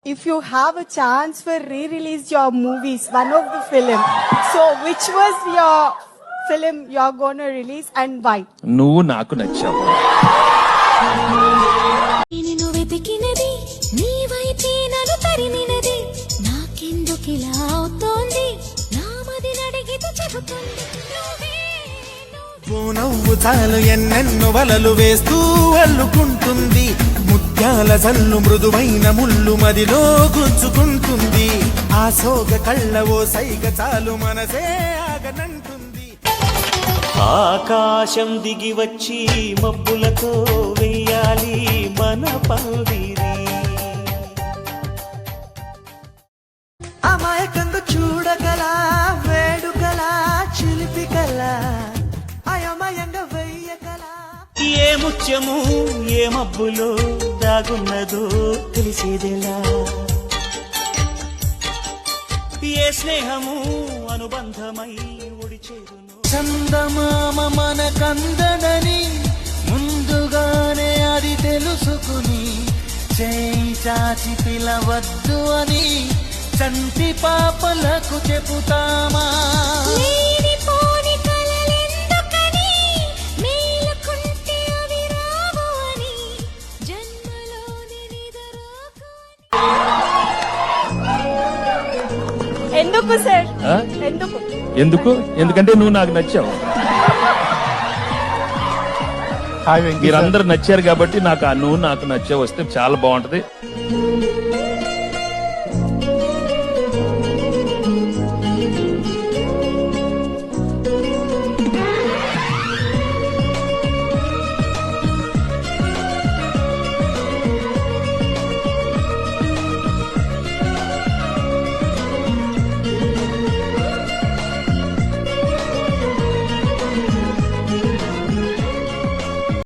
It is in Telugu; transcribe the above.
If you have a chance for re-release your movies, one of the film, so which was your film you're gonna release and why? నువ్వు నాకు నచ్చావు. నిన్ను వెతికినది నీ వైపే నన్ను తరిమినది నాకెందుకిలా అవుతోంది నా మది నడిగితే చెబుతుంది నవ్వు చాలు ఎన్నెన్నో వలలు వేస్తూ అల్లుకుంటుంది ముత్యాల జల్లు మృదువైన ముళ్ళు మదిలో గుచ్చుకుంటుంది ఆ సోగ కళ్ళ ఓ సైగ చాలు మనసే ఆగనంటుంది. ఆకాశం దిగి వచ్చి మబ్బులతో వెయ్యాలి మన పందిరి. అమాయకంగా చూడగల వేడుకల చిలిపికల అయమయంగా వెయ్యగల ఏ ముత్యము ఏ మబ్బులో దాగున్నదో తెలిసేదెలా, ఏ స్నేహము అనుబంధమై ఒడిచేరును. చందమామ మన కందనని ముందుగానే అది తెలుసుకుని చేయి చాచి పిలవద్దు అని చంటి పాపలకు చెబుతామా. లేనిపోని కలలెందుకని మేలుకుంటే అవి రావు అని జన్మలోని నిదరోకు ఎందుకు సార్? ఆ? ఎందుకు? ఎందుకంటే నువ్వు నాకు నచ్చావు. మీరందరూ నచ్చారు కాబట్టి నాకు ఆ నువ్వు నాకు నచ్చావు వస్తే చాలా బాగుంటది.